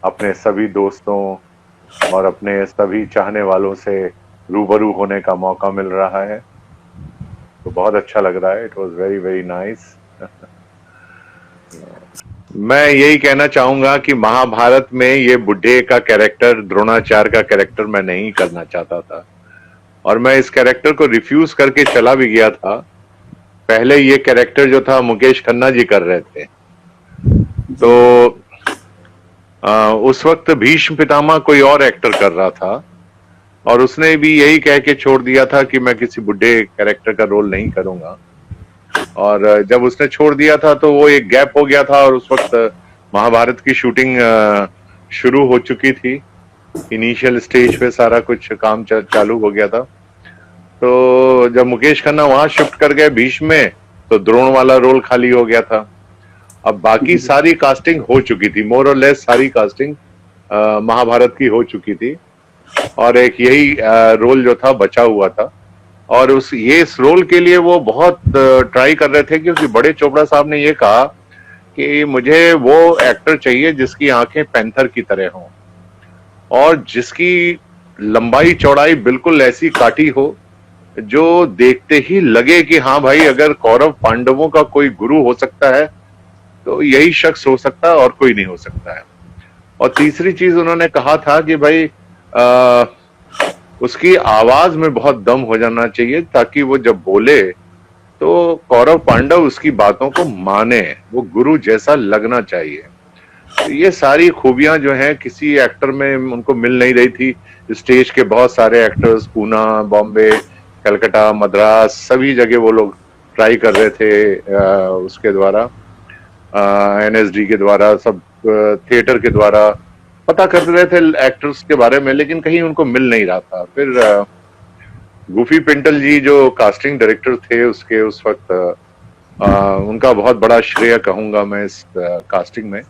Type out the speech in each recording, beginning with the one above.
अपने सभी दोस्तों और अपने सभी चाहने वालों से रूबरू होने का मौका मिल रहा है, तो बहुत अच्छा लग रहा है। It was very very nice. मैं यही कहना चाहूंगा कि महाभारत में ये बुढ़े का कैरेक्टर, द्रोणाचार्य का कैरेक्टर मैं नहीं करना चाहता था, और मैं इस कैरेक्टर को रिफ्यूज करके चला भी गया था। पहले ये कैरेक्टर जो था मुकेश खन्ना जी कर रहे थे, तो उस वक्त भीष्म पितामह कोई और एक्टर कर रहा था, और उसने भी यही कह के छोड़ दिया था कि मैं किसी बुढ़े कैरेक्टर का रोल नहीं करूंगा। और जब उसने छोड़ दिया था तो वो एक गैप हो गया था, और उस वक्त महाभारत की शूटिंग शुरू हो चुकी थी। इनिशियल स्टेज पे सारा कुछ काम चालू हो गया था। तो जब मुकेश खन्ना वहां शिफ्ट कर गए भीष्म में, तो द्रोण वाला रोल खाली हो गया था। अब बाकी सारी कास्टिंग हो चुकी थी, मोर और लेस सारी कास्टिंग महाभारत की हो चुकी थी, और एक यही रोल जो था बचा हुआ था। और इस रोल के लिए वो बहुत ट्राई कर रहे थे, क्योंकि बड़े चोपड़ा साहब ने ये कहा कि मुझे वो एक्टर चाहिए जिसकी आंखें पैंथर की तरह हों, और जिसकी लंबाई चौड़ाई बिल्कुल ऐसी काटी हो जो देखते ही लगे कि हाँ भाई, अगर कौरव पांडवों का कोई गुरु हो सकता है तो यही शख्स हो सकता है, और कोई नहीं हो सकता है। और तीसरी चीज उन्होंने कहा था कि भाई उसकी आवाज में बहुत दम हो जाना चाहिए, ताकि वो जब बोले तो कौरव पांडव उसकी बातों को माने, वो गुरु जैसा लगना चाहिए। तो ये सारी खूबियां जो हैं किसी एक्टर में उनको मिल नहीं रही थी। स्टेज के बहुत सारे एक्टर्स, पूना, बॉम्बे, कलकत्ता, मद्रास, सभी जगह वो लोग ट्राई कर रहे थे उसके द्वारा, एनएसडी के द्वारा, सब थिएटर के द्वारा पता कर रहे थे एक्टर्स के बारे में, लेकिन कहीं उनको मिल नहीं रहा था। फिर गुफी पिंटल जी जो कास्टिंग डायरेक्टर थे उसके उस वक्त, उनका बहुत बड़ा श्रेय कहूंगा मैं इस कास्टिंग में।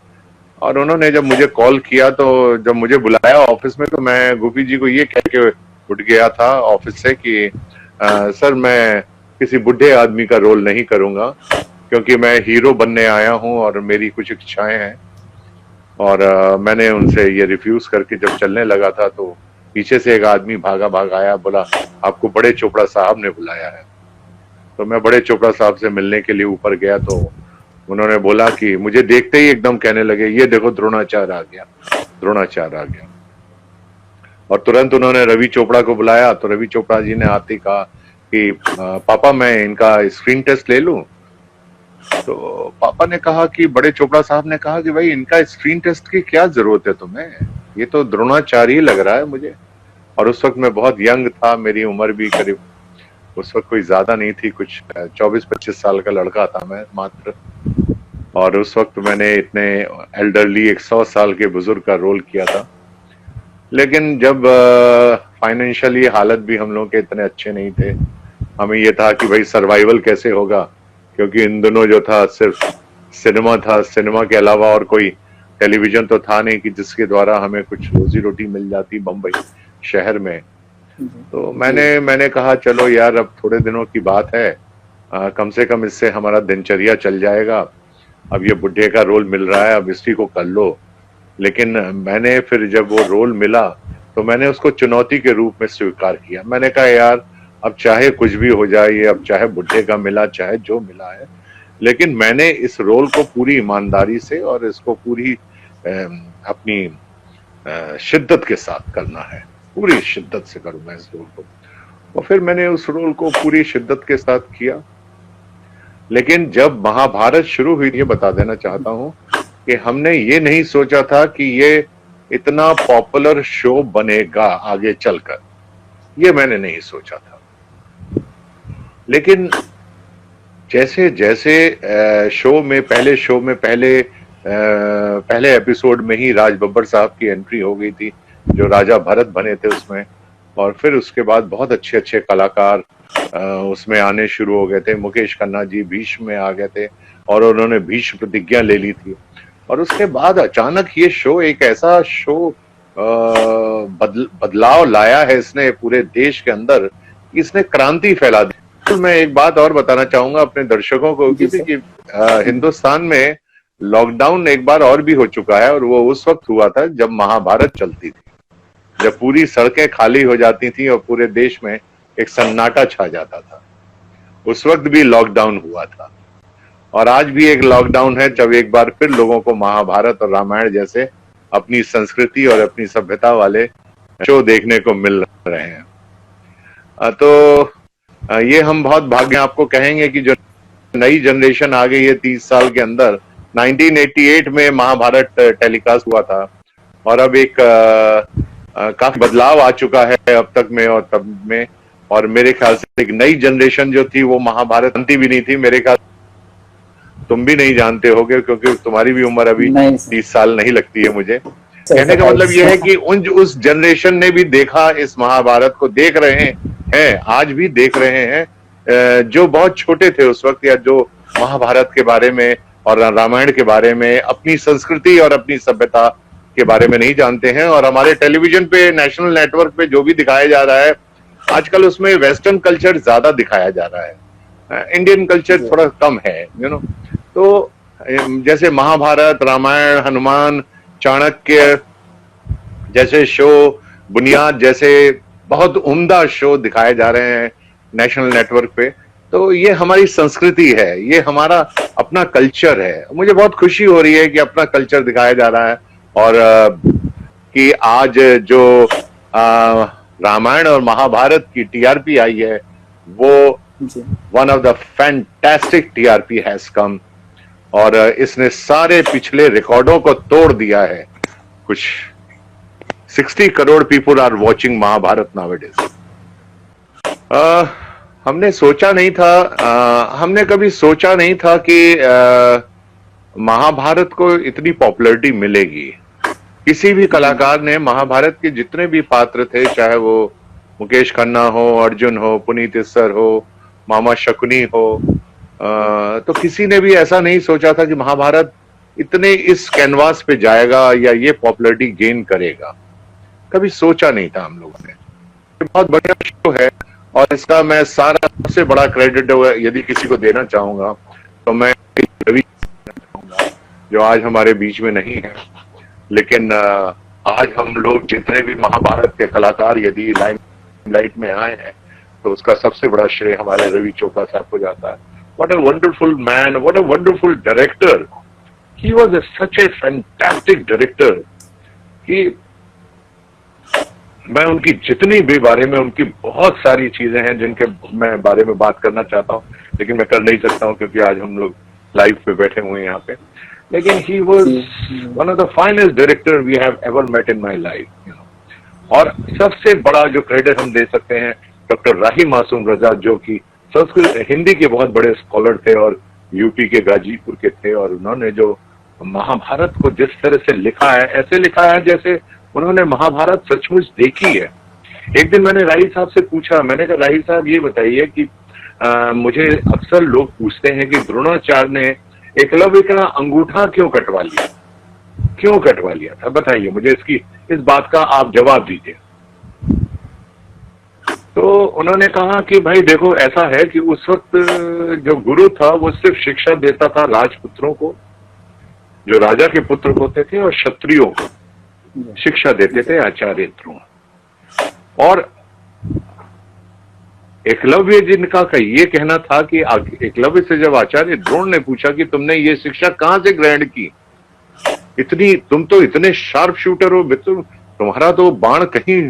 और उन्होंने जब मुझे कॉल किया, तो जब मुझे बुलाया ऑफिस में, तो मैं गुफी जी को ये कह के उठ गया था ऑफिस से कि सर, मैं किसी बुढ़े आदमी का रोल नहीं करूंगा, क्योंकि मैं हीरो बनने आया हूं और मेरी कुछ इच्छाएं हैं। और मैंने उनसे ये रिफ्यूज करके जब चलने लगा था, तो पीछे से एक आदमी भागा भागा आया, बोला आपको बड़े चोपड़ा साहब ने बुलाया है। तो मैं बड़े चोपड़ा साहब से मिलने के लिए ऊपर गया, तो उन्होंने बोला कि मुझे देखते ही एकदम कहने लगे, ये देखो द्रोणाचार्य आ गया, द्रोणाचार्य आ गया। और तुरंत उन्होंने रवि चोपड़ा को बुलाया, तो रवि चोपड़ा जी ने आते ही कहा कि पापा मैं इनका स्क्रीन टेस्ट ले लूं। तो पापा ने कहा कि, बड़े चोपड़ा साहब ने कहा कि भाई इनका स्क्रीन टेस्ट की क्या जरूरत है तुम्हें, ये तो द्रोणाचार्य ही लग रहा है मुझे। और उस वक्त मैं बहुत यंग था, मेरी उम्र भी करीब उस वक्त कोई ज्यादा नहीं थी, कुछ 24-25 साल का लड़का था मैं मात्र। और उस वक्त मैंने इतने एल्डरली 100 साल के बुजुर्ग का रोल किया था। लेकिन जब फाइनेंशियली हालत भी हम लोग के इतने अच्छे नहीं थे, हमें ये था कि भाई सर्वाइवल कैसे होगा, क्योंकि इन दोनों जो था सिर्फ सिनेमा था, सिनेमा के अलावा और कोई टेलीविजन तो था नहीं कि जिसके द्वारा हमें कुछ रोजी रोटी मिल जाती बम्बई शहर में। तो मैंने कहा चलो यार, अब थोड़े दिनों की बात है, कम से कम इससे हमारा दिनचर्या चल जाएगा। अब ये बुढ़े का रोल मिल रहा है, अब इसी को कर लो। लेकिन मैंने फिर जब वो रोल मिला, तो मैंने उसको चुनौती के रूप में स्वीकार किया। मैंने कहा यार, अब चाहे कुछ भी हो जाए, ये अब चाहे बुढ़े का मिला, चाहे जो मिला है, लेकिन मैंने इस रोल को पूरी ईमानदारी से और इसको पूरी अपनी शिद्दत के साथ करना है, पूरी शिद्दत से करूंगा इस रोल को। और फिर मैंने उस रोल को पूरी शिद्दत के साथ किया। लेकिन जब महाभारत शुरू हुई, ये बता देना चाहता हूं कि हमने ये नहीं सोचा था कि ये इतना पॉपुलर शो बनेगा आगे चलकर, ये मैंने नहीं सोचा था। लेकिन जैसे जैसे शो में पहले एपिसोड में ही राज बब्बर साहब की एंट्री हो गई थी, जो राजा भरत बने थे उसमें, और फिर उसके बाद बहुत अच्छे अच्छे कलाकार उसमें आने शुरू हो गए थे। मुकेश खन्ना जी भीष्म में आ गए थे, और उन्होंने भीष्म प्रतिज्ञा ले ली थी। और उसके बाद अचानक ये शो एक ऐसा शो बदलाव लाया है इसने पूरे देश के अंदर, इसने क्रांति फैला दी। तो मैं एक बात और बताना चाहूंगा अपने दर्शकों को कि हिंदुस्तान में लॉकडाउन एक बार और भी हो चुका है, और वो उस वक्त हुआ था जब महाभारत चलती थी, जब पूरी सड़कें खाली हो जाती थी और पूरे देश में एक सन्नाटा छा जाता था। उस वक्त भी लॉकडाउन हुआ था, और आज भी एक लॉकडाउन है जब एक बार फिर लोगों को महाभारत और रामायण जैसे अपनी संस्कृति और अपनी सभ्यता वाले शो देखने को मिल रहे हैं। तो ये हम बहुत भाग्य आपको कहेंगे कि जो नई जनरेशन आ गई है 30 साल के अंदर, 1988 में महाभारत टेलीकास्ट हुआ था, और अब एक काफी बदलाव आ चुका है अब तक में और तब में। और मेरे ख्याल से एक नई जनरेशन जो थी वो महाभारत जानती भी नहीं थी। मेरे ख्याल तुम भी नहीं जानते होगे, क्योंकि तुम्हारी भी उम्र अभी 30 साल नहीं लगती है मुझे। कहने का मतलब यह है कि उस जनरेशन ने भी देखा, इस महाभारत को देख रहे हैं, आज भी देख रहे हैं, जो बहुत छोटे थे उस वक्त, या जो महाभारत के बारे में और रामायण के बारे में, अपनी संस्कृति और अपनी सभ्यता के बारे में नहीं जानते हैं। और हमारे टेलीविजन पे, नेशनल नेटवर्क पे जो भी दिखाया जा रहा है आजकल, उसमें वेस्टर्न कल्चर ज्यादा दिखाया जा रहा है, इंडियन कल्चर थोड़ा कम है, तो जैसे महाभारत, रामायण, हनुमान, चाणक्य जैसे शो, बुनियाद जैसे बहुत उम्दा शो दिखाए जा रहे हैं नेशनल नेटवर्क पे। तो ये हमारी संस्कृति है, ये हमारा अपना कल्चर है। मुझे बहुत खुशी हो रही है कि अपना कल्चर दिखाया जा रहा है, और कि आज जो रामायण और महाभारत की टीआरपी आई है, वो one of the fantastic TRP has come, और इसने सारे पिछले रिकॉर्डों को तोड़ दिया है। कुछ 60 crore people are watching Mahabharat nowadays. हमने सोचा नहीं था, हमने कभी सोचा नहीं था कि महाभारत को इतनी पॉपुलैरिटी मिलेगी। किसी भी कलाकार ने महाभारत के जितने भी पात्र थे, चाहे वो मुकेश खन्ना हो, अर्जुन हो, पुनीत इस्सर हो, मामा शकुनी हो, तो किसी ने भी ऐसा नहीं सोचा था कि महाभारत इतने इस कैनवास पे जाएगा या ये पॉपुलैरिटी गेन करेगा। कभी सोचा नहीं था हम लोगों ने। बहुत बढ़िया शो है, और इसका मैं सारा सबसे बड़ा क्रेडिट यदि किसी को देना चाहूंगा तो मैं रवि चाहूंगा, जो आज हमारे बीच में नहीं है। लेकिन आज हम लोग जितने भी महाभारत के कलाकार यदि लाइट में आए हैं, तो उसका सबसे बड़ा श्रेय हमारे रवि चोपड़ा साहब को जाता है। What a wonderful man, what a wonderful director. He was such a fantastic director कि मैं उनकी जितनी भी बारे में, उनकी बहुत सारी चीजें हैं जिनके मैं बारे में बात करना चाहता हूँ, लेकिन मैं कर नहीं सकता हूँ क्योंकि आज हम लोग लाइव पे बैठे हुए हैं यहाँ पे। लेकिन he was one of the finest director we have ever met in my life. और सबसे बड़ा जो क्रेडिट हम दे सकते हैं डॉक्टर राही मासूम रजा, जो कि संस्कृत हिंदी के बहुत बड़े स्कॉलर थे और यूपी के गाजीपुर के थे, और उन्होंने जो महाभारत को जिस तरह से लिखा है, ऐसे लिखा है जैसे उन्होंने महाभारत सचमुच देखी है। एक दिन मैंने राही साहब से पूछा, मैंने कहा राही साहब ये बताइए कि मुझे अक्सर लोग पूछते हैं कि द्रोणाचार्य ने एकलव्य का अंगूठा क्यों कटवा लिया था, बताइए मुझे इस बात का आप जवाब दीजिए। तो उन्होंने कहा कि भाई देखो, ऐसा है कि उस वक्त जो गुरु था वो सिर्फ शिक्षा देता था राजपुत्रों को, जो राजा के पुत्र होते थे, और क्षत्रियों को शिक्षा देते थे आचार्य द्रोण। और एकलव्य जिनका ये कहना था कि एकलव्य से जब आचार्य द्रोण ने पूछा कि तुमने ये शिक्षा कहां से ग्रहण की, तुम तो इतने शार्प शूटर हो, तुम्हारा तो बाण कहीं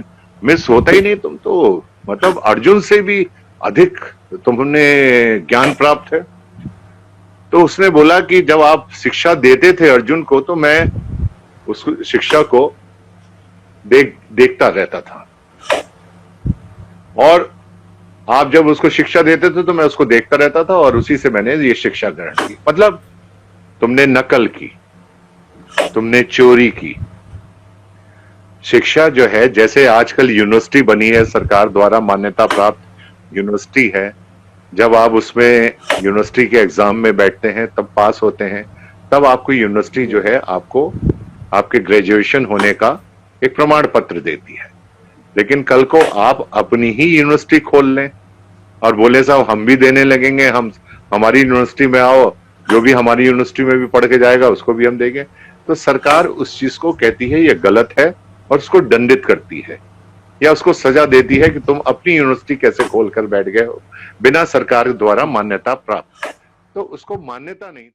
मिस होता ही नहीं, तुम तो मतलब अर्जुन से भी अधिक तुमने ज्ञान प्राप्त है। तो उसने बोला कि जब आप शिक्षा देते थे अर्जुन को, तो मैं उस शिक्षा को देखता रहता था, और आप जब उसको शिक्षा देते थे तो मैं उसको देखता रहता था, और उसी से मैंने ये शिक्षा ग्रहण की। मतलब तुमने नकल की, तुमने चोरी की। शिक्षा जो है, जैसे आजकल यूनिवर्सिटी बनी है, सरकार द्वारा मान्यता प्राप्त यूनिवर्सिटी है, जब आप उसमें यूनिवर्सिटी के एग्जाम में बैठते हैं, तब पास होते हैं, तब आपको यूनिवर्सिटी जो है आपको आपके ग्रेजुएशन होने का एक प्रमाण पत्र देती है। लेकिन कल को आप अपनी ही यूनिवर्सिटी खोल लें और बोले साहब हम भी देने लगेंगे, हमारी यूनिवर्सिटी में आओ, जो भी हमारी यूनिवर्सिटी में भी पढ़ के जाएगा उसको भी हम देंगे। तो सरकार उस चीज को कहती है ये गलत है और उसको दंडित करती है या उसको सजा देती है कि तुम अपनी यूनिवर्सिटी कैसे खोल कर बैठ गए हो बिना सरकार द्वारा मान्यता प्राप्त। तो उसको मान्यता नहीं